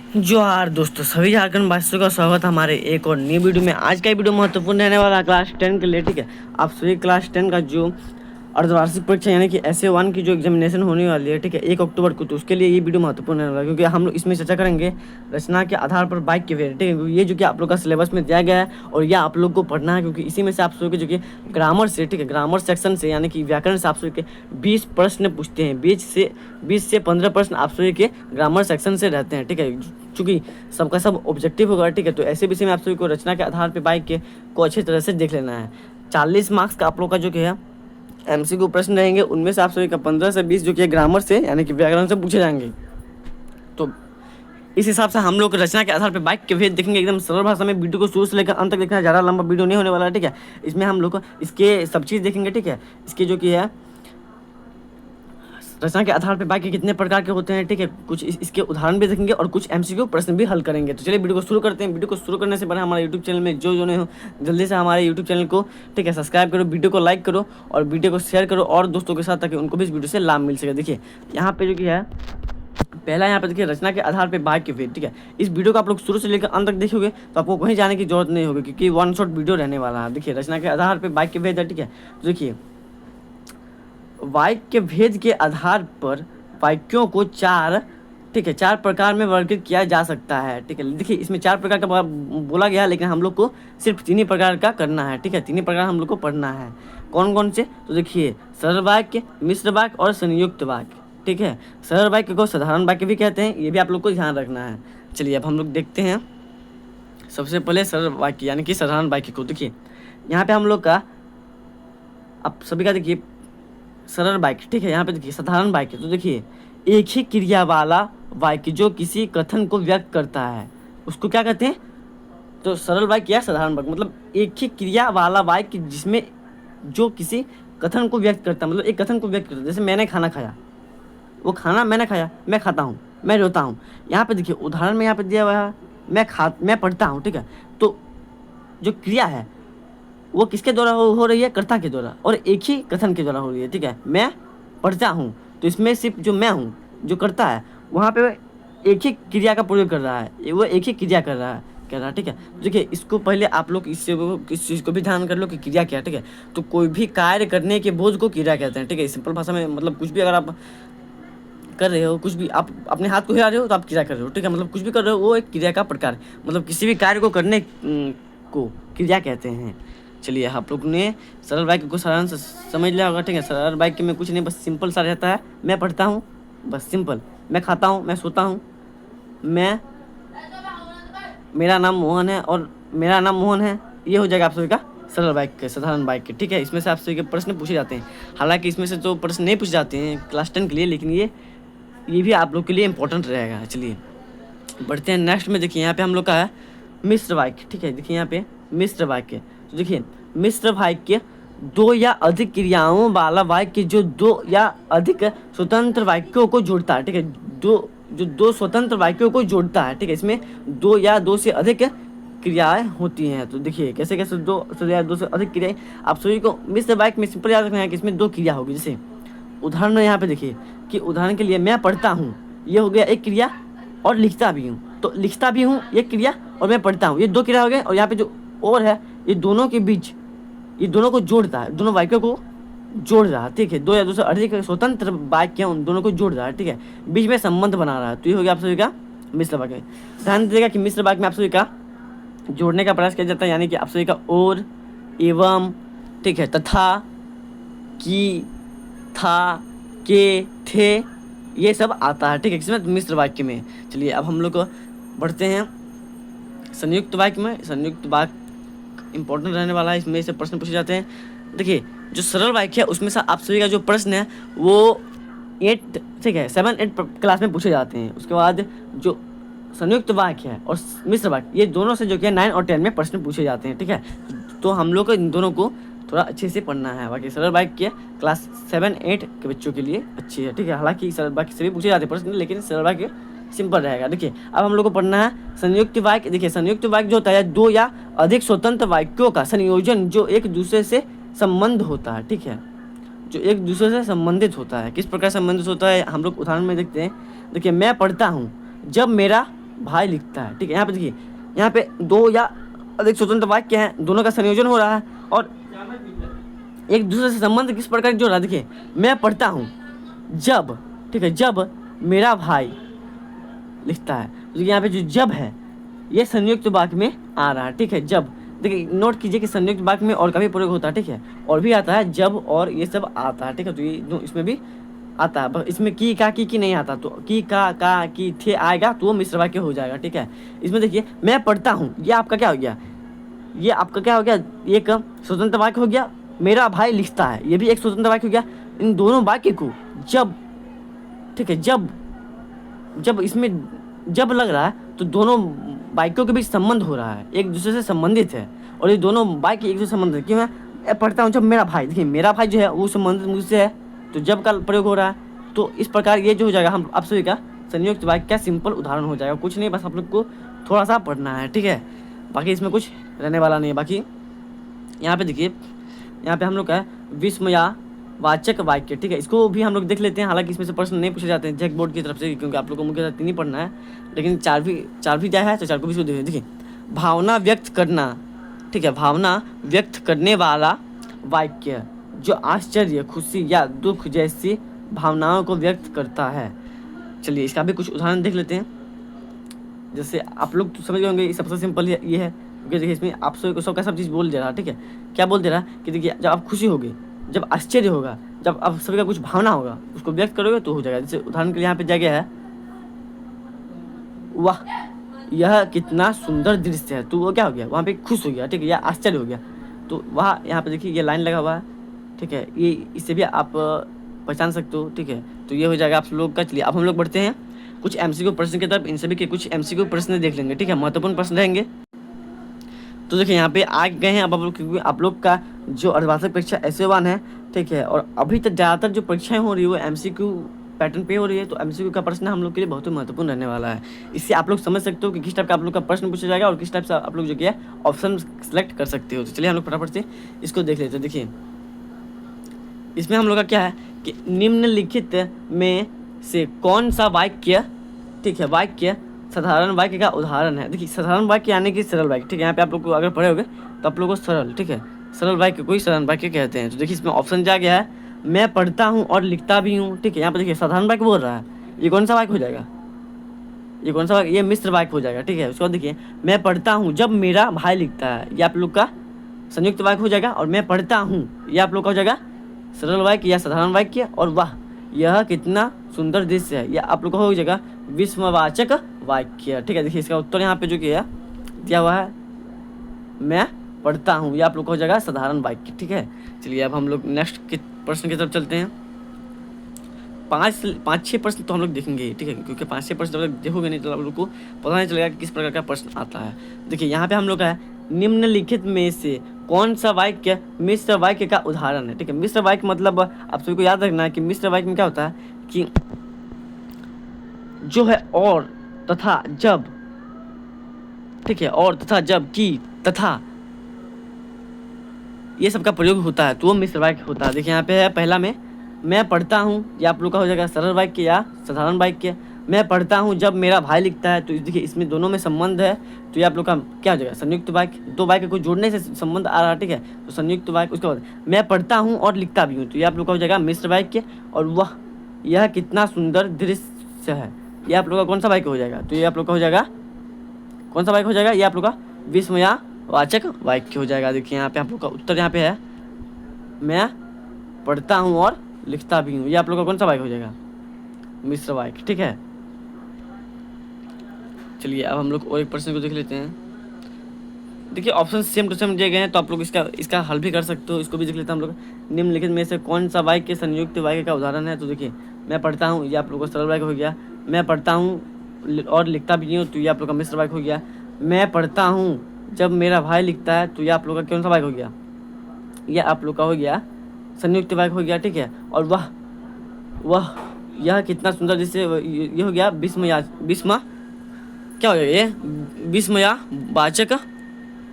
जोहार दोस्तों, सभी झारखंड वासियों का स्वागत है हमारे एक और नई वीडियो में। आज का वीडियो महत्वपूर्ण रहने वाला है क्लास 10 के लिए। ठीक है, आप सभी क्लास 10 का जो अर्धवार्षिक परीक्षा यानी कि SA1 की जो एग्जामिनेशन होने वाली है, ठीक है, 1 अक्टूबर को, तो उसके लिए ये वीडियो महत्वपूर्ण रहने वाला है क्योंकि हम लोग इसमें चर्चा करेंगे रचना के आधार पर वाक्य के वेर। ठीक है, ये जो कि आप लोग का सिलेबस में दिया गया है और यह आप लोग को पढ़ना है क्योंकि इसी में से आप सभी के जो कि ग्रामर से, ठीक है, ग्रामर सेक्शन से यानी कि व्याकरण से आप सभी के 20 प्रश्न पूछते हैं। 20 से 15 प्रश्न आप सभी के ग्रामर सेक्शन से रहते हैं। ठीक है, चूँकि सबका सब ऑब्जेक्टिव होगा। ठीक है, तो ऐसे विषय में आप सभी को रचना के आधार पर वाक्य को अच्छी तरह से देख लेना है। 40 मार्क्स का आप लोग का जो कि है MCQ प्रश्न रहेंगे, उनमें से आप सभी का 15 से 20 जो कि ग्रामर से यानी कि व्याकरण से पूछे जाएंगे। तो इस हिसाब से हम लोग रचना के आधार पर वाक्य के भेद देखेंगे एकदम सरल भाषा में। वीडियो को शुरू से लेकर अंत तक देखना, ज़्यादा लंबा वीडियो नहीं होने वाला है। ठीक है, इसमें हम लोग इसके सब चीज़ देखेंगे। ठीक है, इसके जो कि है रचना के आधार पर वाक्य कितने प्रकार के होते हैं। ठीक है, कुछ इसके उदाहरण भी देखेंगे और कुछ MCQ प्रश्न भी हल करेंगे। तो चलिए वीडियो को शुरू करते हैं। वीडियो को शुरू करने से पहले हमारे यूट्यूब चैनल में जो नहीं हो, जल्दी से हमारे यूट्यूब चैनल को, ठीक है, सब्सक्राइब करो, वीडियो को लाइक करो और वीडियो को शेयर करो और दोस्तों के साथ, ताकि उनको भी इस वीडियो से लाभ मिल सके। देखिए यहाँ पे जो कि है पहला, यहाँ पे देखिए रचना के आधार पे वाक्य भेद। ठीक है, इस वीडियो को आप लोग शुरू से लेकर अंत तक देखोगे तो आपको कहीं जाने की जरूरत नहीं होगी क्योंकि 1 शॉट वीडियो रहने वाला है। देखिए रचना के आधार पे वाक्य भेद है। ठीक है, तो देखिए वाक्य भेद के आधार पर वाक्यों को चार प्रकार में वर्गीकृत किया जा सकता है। ठीक है, देखिए इसमें 4 प्रकार का बोला गया है, लेकिन हम लोग को सिर्फ 3 ही प्रकार का करना है। ठीक है, 3 ही प्रकार हम लोग को पढ़ना है। कौन कौन से? तो देखिए सरल वाक्य, मिश्र वाक्य और संयुक्त वाक्य। ठीक है, सरल वाक्य को साधारण वाक्य भी कहते हैं, ये भी आप लोग को ध्यान रखना है। चलिए अब हम लोग देखते हैं सबसे पहले सरल वाक्य यानी कि साधारण वाक्य को। देखिए यहाँ पे हम लोग का, आप सभी का देखिए सरल वाक्य। ठीक है, यहाँ पे देखिए साधारण वाक्य, तो देखिए एक ही क्रिया वाला वाक्य जो किसी कथन को व्यक्त करता है उसको क्या कहते हैं? तो सरल वाक्य या साधारण वाक्य, मतलब एक ही क्रिया वाला वाक्य जिसमें जो किसी कथन को व्यक्त करता है, मतलब एक कथन को व्यक्त करता है। जैसे मैंने खाना खाया, वो खाना मैंने खाया, मैं खाता हूँ, मैं रोता हूँ। यहाँ पे देखिए उदाहरण में यहाँ पे दिया हुआ है मैं पढ़ता हूँ। ठीक है, तो जो क्रिया है वो किसके द्वारा हो रही है? कर्ता के द्वारा, और एक ही कथन के द्वारा हो रही है। ठीक है, मैं पढ़ता हूँ, तो इसमें सिर्फ जो मैं हूँ जो करता है, वहाँ पे एक ही क्रिया का प्रयोग कर रहा है, वो एक ही क्रिया कर रहा है। ठीक है, देखिए इसको पहले आप लोग इस चीज़ को भी ध्यान कर लो कि क्रिया क्या है। ठीक है, तो कोई भी कार्य करने के बोझ को क्रिया कहते हैं। ठीक है, सिंपल भाषा में मतलब कुछ भी अगर आप कर रहे हो, कुछ भी आप अपने हाथ को हिला रहे हो तो आप क्रिया कर रहे हो। ठीक है, मतलब कुछ भी कर रहे हो वो एक क्रिया का प्रकार है, मतलब किसी भी कार्य को करने को क्रिया कहते हैं। चलिए आप लोग ने सरल वाक्य को साधारण से समझ लिया होगा। ठीक है, सरल वाक्य में कुछ नहीं, बस सिंपल सा रहता है। मैं पढ़ता हूँ, बस सिंपल। मैं खाता हूँ, मैं सोता हूँ, मेरा नाम मोहन है और मेरा नाम मोहन है, ये हो जाएगा आप सभी का सरल वाक्य, साधारण वाक्य। ठीक है, इसमें से आप सभी के प्रश्न पूछे जाते हैं। हालांकि इसमें से तो प्रश्न नहीं पूछे जाते हैं क्लास 10 के लिए, लेकिन ये भी आप लोग के लिए इंपॉर्टेंट रहेगा। चलिए बढ़ते हैं नेक्स्ट में। देखिए यहाँ पे हम लोग का है मिश्र वाक्य। ठीक है, देखिए यहाँ पे मिश्र वाक्य, तो देखिए मिश्र वाक्य 2 या अधिक क्रियाओं वाला वाक्य जो 2 या अधिक स्वतंत्र वाक्यों को जोड़ता है। ठीक है, दो स्वतंत्र वाक्यों को जोड़ता है। ठीक है, इसमें 2 या 2 से अधिक क्रियाएं होती हैं। तो देखिए कैसे कैसे 2 या 2 से अधिक क्रियाएं, आप सभी को मिश्र वाक्य में सिंपल याद रखना है कि इसमें 2 क्रिया होगी। जैसे उदाहरण में यहाँ पे देखिए कि उदाहरण के लिए मैं पढ़ता हूँ, ये हो गया एक क्रिया, और लिखता भी हूँ, तो लिखता भी हूँ ये क्रिया, और मैं पढ़ता हूँ, ये 2 क्रिया हो गए। और यहाँ पे जो और है, ये दोनों के बीच, ये दोनों को जोड़ता है, दोनों वाक्यों को जोड़ रहा है। ठीक है, 2 या 2 से अधिक स्वतंत्र वाक्य उन दोनों को जोड़ रहा है। ठीक है, बीच में संबंध बना रहा है, तो ये हो गया आप सभी का मिश्र वाक्य। ध्यान दीजिएगा कि मिश्र वाक्य में आप सभी का जोड़ने का प्रयास किया जाता है, यानी कि आप सभी का और, एवं, ठीक है, तथा, की, था, के, थे, ये सब आता है। ठीक है, इसमें मिश्र वाक्य में। चलिए अब हम लोग बढ़ते हैं संयुक्त वाक्य में। संयुक्त वाक्य इंपॉर्टेंट रहने वाला है, इसमें से प्रश्न पूछे जाते हैं। देखिए जो सरल वाक्य है उसमें से आप सभी का जो प्रश्न है वो 7-8 क्लास में पूछे जाते हैं। उसके बाद जो संयुक्त वाक्य है और मिश्र वाक्य, ये दोनों से जो कि 9 और 10 में प्रश्न पूछे जाते हैं। ठीक है, तो हम लोग को इन दोनों को थोड़ा अच्छे से पढ़ना है। बाकी सरल वाक्य क्लास 7-8 के बच्चों के लिए अच्छी है। ठीक है, हालांकि सरल वाक्य से भी पूछे जाते हैं प्रश्न, लेकिन सरल वाक्य सिंपल रहेगा। देखिए अब हम लोग को पढ़ना है संयुक्त वाक्य। देखिए संयुक्त वाक्य जो होता है 2 या अधिक स्वतंत्र वाक्यों का संयोजन जो एक दूसरे से संबंध होता है। ठीक है, जो एक दूसरे से संबंधित होता है। किस प्रकार संबंधित होता है हम लोग उदाहरण में देखते हैं। देखिए मैं पढ़ता हूँ जब मेरा भाई लिखता है, ठीक है। यहाँ पे देखिए, यहाँ पे दो या अधिक स्वतंत्र वाक्य हैं, दोनों का संयोजन हो रहा है और एक दूसरे से संबंध किस प्रकार जोड़ रहा है। देखिए, मैं पढ़ता हूँ जब, ठीक है, जब मेरा भाई लिखता है। तो यहाँ पे जो जब है ये संयुक्त वाक्य में आ रहा है, ठीक है। जब, देखिए नोट कीजिए कि संयुक्त वाक्य में और का भी प्रयोग होता है, ठीक है, और भी आता है जब और ये सब आता है, ठीक है। तो ये इसमें भी आता है, इसमें की नहीं आता। तो का की थे आएगा तो वो मिश्र वाक्य हो जाएगा, ठीक है। इसमें देखिए, मैं पढ़ता हूँ, ये आपका क्या हो गया, ये आपका क्या हो गया, एक स्वतंत्र वाक्य हो गया। मेरा भाई लिखता है, ये भी एक स्वतंत्र वाक्य हो गया। इन दोनों वाक्य को जब, ठीक है, जब इसमें जब लग रहा है तो दोनों वाक्यों के बीच संबंध हो रहा है, एक दूसरे से संबंधित है। और ये दोनों वाक्य एक दूसरे से संबंधित क्यों है। मैं पढ़ता हूँ जब मेरा भाई, देखिए मेरा भाई जो है वो संबंधित मुझसे है, तो जब का प्रयोग हो रहा है। तो इस प्रकार ये जो हो जाएगा, हम आप सभी का संयुक्त वाक्य का सिंपल उदाहरण हो जाएगा। कुछ नहीं, बस आप लोग को थोड़ा सा पढ़ना है, ठीक है। बाकी इसमें कुछ रहने वाला नहीं है। बाकी यहाँ पे देखिए, यहाँ पे हम लोग का है विस्मयावाचक वाक्य, ठीक है। इसको भी हम लोग देख लेते हैं। हालांकि इसमें से प्रश्न नहीं पूछे जाते हैं जैक बोर्ड की तरफ से, क्योंकि आप लोग को मुख्य तीन ही पढ़ना है, लेकिन चार भी जाए है तो चार को भी इसको देखिए। भावना व्यक्त करना, ठीक है, भावना व्यक्त करने वाला वाक्य जो आश्चर्य, खुशी या दुख जैसी भावनाओं को व्यक्त करता है। चलिए इसका भी कुछ उदाहरण देख लेते हैं। जैसे आप लोग तो समझ गए होंगे, सबसे सिंपल ये है, क्योंकि देखिए इसमें आप सब चीज़ बोल दे रहा है, ठीक है। क्या बोल दे रहा है कि देखिए, जब आप खुशी होगी, जब आश्चर्य होगा, जब आप सभी का कुछ भावना होगा, उसको व्यक्त करोगे तो हो जाएगा। जैसे उदाहरण के लिए यहाँ पे जगह है, वाह यह कितना सुंदर दृश्य है, तो वो क्या हो गया, वहाँ पे खुश हो गया, ठीक है, या आश्चर्य हो गया। तो वहाँ यहाँ पे देखिए ये लाइन लगा हुआ है, ठीक है, ये इससे भी आप पहचान सकते हो, ठीक है। तो ये हो जाएगा आप लोग का। चलिए अब हम लोग बढ़ते हैं कुछ एमसीक्यू प्रश्न की तरफ। इन सभी के कुछ एमसीक्यू प्रश्न देख लेंगे, ठीक है, महत्वपूर्ण प्रश्न रहेंगे। तो देखिए यहाँ पे आ गए हैं अब आप लोग, क्योंकि आप लोग का जो अर्धवार्षिक परीक्षा SO1 है, ठीक है, और अभी तक ज़्यादातर जो परीक्षाएं हो रही है वो एमसीक्यू पैटर्न पे हो रही है। तो एमसीक्यू का प्रश्न हम लोग के लिए बहुत ही महत्वपूर्ण रहने वाला है। इससे आप लोग समझ सकते हो कि किस टाइप का आप लोग का प्रश्न पूछा जाएगा और किस टाइप से आप लोग जो किया ऑप्शन सेलेक्ट कर सकते हो। तो चलिए हम लोग फटाफट से इसको देख लेते हैं। देखिए इसमें हम लोग का क्या है कि निम्नलिखित में से कौन सा वाक्य, ठीक है, वाक्य साधारण वाक्य का उदाहरण है। देखिए साधारण वाक्य यानी कि सरल वाक्य, ठीक है। यहाँ पे आप लोग को अगर पढ़े होगे तो आप लोग को सरल, ठीक है, सरल वाक्य को ही साधारण वाक्य कहते हैं। तो देखिए इसमें ऑप्शन क्या गया है, मैं पढ़ता हूँ और लिखता भी हूँ, ठीक है। यहाँ पे देखिए साधारण वाक्य बोल रहा है, ये कौन सा वाक्य हो जाएगा, ये कौन सा वाक्य, ये मिश्र वाक्य हो जाएगा, ठीक है। उसके बाद देखिए, मैं पढ़ता हूँ जब मेरा भाई लिखता है, ये आप लोग का संयुक्त वाक्य हो जाएगा। और मैं पढ़ता हूँ ये आप लोग का हो जाएगा सरल वाक्य या साधारण वाक्य। और वाह यह कितना सुंदर दृश्य है, यह आप लोग का हो जाएगा विस्मवाचक वाक्य, ठीक है। देखिए इसका उत्तर यहाँ पे जो किया दिया हुआ है, मैं पढ़ता हूँ, ये आप लोग का हो जाएगा साधारण वाक्य, ठीक है। चलिए अब हम लोग नेक्स्ट के प्रश्न की तरफ चलते हैं। पाँच छः प्रश्न तो हम लोग देखेंगे, ठीक है, क्योंकि 5-6 प्रश्न जब तक देखोगे नहीं तो आप लोग को पता नहीं चलेगा कि किस प्रकार का प्रश्न आता है। देखिए यहाँ पे हम लोग का है, निम्नलिखित में से कौन सा वाक्य मिश्र वाक्य का उदाहरण है, ठीक है। मिश्र वाक्य मतलब आप सभी को याद रखना है कि मिश्र वाक्य में क्या होता है कि जो है और तथा जब, ठीक है, और तथा जब की तथा ये सब का प्रयोग होता है तो वो मिश्र वाक्य होता है। देखिए यहाँ पे है पहला में, मैं पढ़ता हूँ, ये आप लोग का हो जाएगा सरल वाक्य या साधारण वाक्य। मैं पढ़ता हूँ जब मेरा भाई लिखता है, तो देखिए इसमें दोनों में संबंध है, तो ये आप लोग का क्या हो जाएगा संयुक्त वाक्य। दो वाक्य को जोड़ने से संबंध आ रहा है, ठीक है, तो संयुक्त वाक्य। उसके बाद मैं पढ़ता हूँ और लिखता भी हूँ, तो ये आप लोग का हो जाएगा मिश्र वाक्य। और वह यह कितना सुंदर दृश्य है, ये आप लोग का कौन सा वाक्य हो जाएगा, तो ये आप लोग का हो जाएगा कौन सा वाक्य हो जाएगा, ये आप लोग का विस्मयावाचक वाक्य हो जाएगा। देखिए यहाँ पे आप लोग का उत्तर यहाँ पे है, मैं पढ़ता हूँ और लिखता भी हूँ, ये आप लोग का कौन सा वाक्य हो जाएगा, मिश्र वाक्य, ठीक है। चलिए अब हम लोग और एक प्रश्न को देख लेते हैं। देखिए ऑप्शन सेम टू सेम दिए गए हैं, तो आप लोग इसका हल भी कर सकते हो। इसको भी देख लेते हैं हम लोग, निम्नलिखित में से कौन सा वाक्य संयुक्त वाक्य का उदाहरण है। तो देखिए मैं पढ़ता हूँ, ये आप लोग का सरल वाक्य हो गया। मैं पढ़ता हूँ और लिखता भी हूँ, तो ये आप लोग का मिश्र वाक्य हो गया। मैं पढ़ता हूँ जब मेरा भाई लिखता है, तो ये आप लोग का कौन सा वाक्य हो गया, यह आप लोग का हो गया संयुक्त वाक्य हो गया, ठीक है। और वह यह कितना सुंदर, जैसे ये हो गया विस्मा क्या हो गया, ये विस्मयावाचक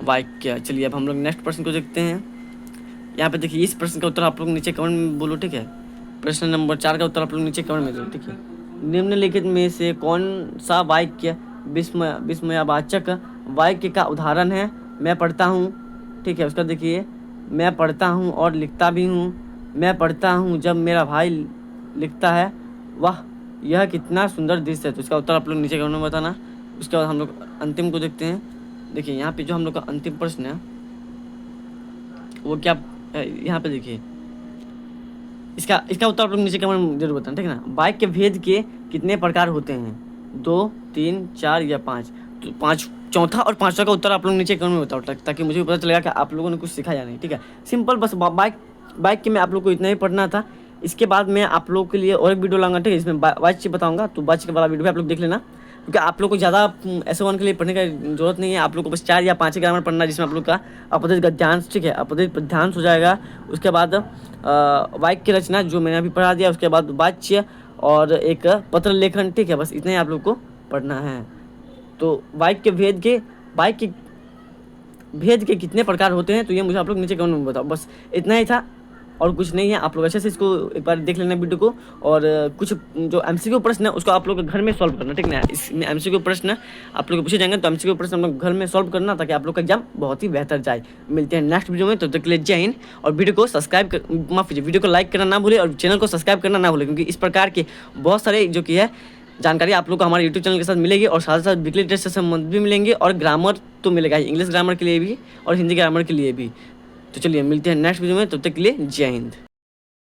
वाक्य। चलिए अब हम लोग नेक्स्ट प्रश्न को देखते हैं। यहाँ पे देखिए इस प्रश्न का उत्तर आप लोग नीचे कमेंट में बोलो, ठीक है। प्रश्न नंबर 4 का उत्तर आप लोग नीचे कमेंट में दो, ठीक है। निम्नलिखित में से कौन सा वाक्य विस्मयावाचक वाक्य का उदाहरण है मैं पढ़ता हूँ, ठीक है। उसका देखिए, मैं पढ़ता हूँ और लिखता भी हूँ। मैं पढ़ता हूँ जब मेरा भाई लिखता है, वाह यह कितना सुंदर दृश्य है। तो इसका उत्तर आप लोग नीचे कमेंट में बताना। उसके बाद हम लोग अंतिम को देखते हैं। देखिए यहाँ पे जो हम लोग का अंतिम प्रश्न है वो क्या है, यहाँ पे देखिए, इसका इसका उत्तर आप लोग नीचे कमेंट में जरूर बताना, ठीक है ना। वाक्य भेद के कितने प्रकार होते हैं? 2, 3, 4 या 5? तो 5, चौथा और पांचवा का उत्तर आप लोग नीचे कमेंट में बताओ, ताकि मुझे भी पता चलेगा कि आप लोगों ने कुछ सीखा या नहीं, ठीक है। सिंपल बस बाइक के में आप लोग को इतना ही पढ़ना था। इसके बाद मैं आप लोग के लिए और एक वीडियो लाऊंगा, ठीक है, इसमें वाच्य बताऊंगा। तो वाच्य वाला वीडियो भी आप लोग देख लेना, क्योंकि आप लोग को ज़्यादा S1 के लिए पढ़ने का जरूरत नहीं है। आप लोग को बस 4 या 5 ग्रामर पढ़ना है, जिसमें आप लोग का अपदित गद्यांश, ठीक है, अपदित पद्यांश हो जाएगा। उसके बाद वाक्य रचना जो मैंने अभी पढ़ा दिया, उसके बाद वाच्य और एक पत्र लेखन, ठीक है। बस इतना ही आप लोग को पढ़ना है। तो वाक्य भेद के कितने प्रकार होते हैं, तो ये मुझे आप लोग नीचे कमेंट में बताओ। बस इतना ही था और कुछ नहीं है। आप लोग अच्छे से इसको एक बार देख लेना वीडियो को, और कुछ जो MCQ प्रश्न है उसको आप लोग घर में सॉल्व करना, ठीक ना। इसमें MCQ प्रश्न आप लोग पूछे जाएंगे, तो MCQ प्रश्न हम लोग घर में सॉल्व करना, ताकि आप लोग का एग्जाम बहुत ही बेहतर जाए। मिलते हैं नेक्स्ट वीडियो में, तब तक के लिए जय हिंद। और वीडियो को माफ कीजिए, वीडियो को लाइक करना ना भूले और चैनल को सब्सक्राइब करना ना भूले, क्योंकि इस प्रकार के बहुत सारे जो कि है जानकारी आप लोग को हमारे यूट्यूब चैनल के साथ मिलेगी, और साथ साथ वीकली टेस्ट से संबंधित भी मिलेंगे, और ग्रामर तो मिलेगा ही, इंग्लिश ग्रामर के लिए भी और हिंदी ग्रामर के लिए भी। तो चलिए मिलते हैं नेक्स्ट वीडियो में, तब तक के लिए जय हिंद।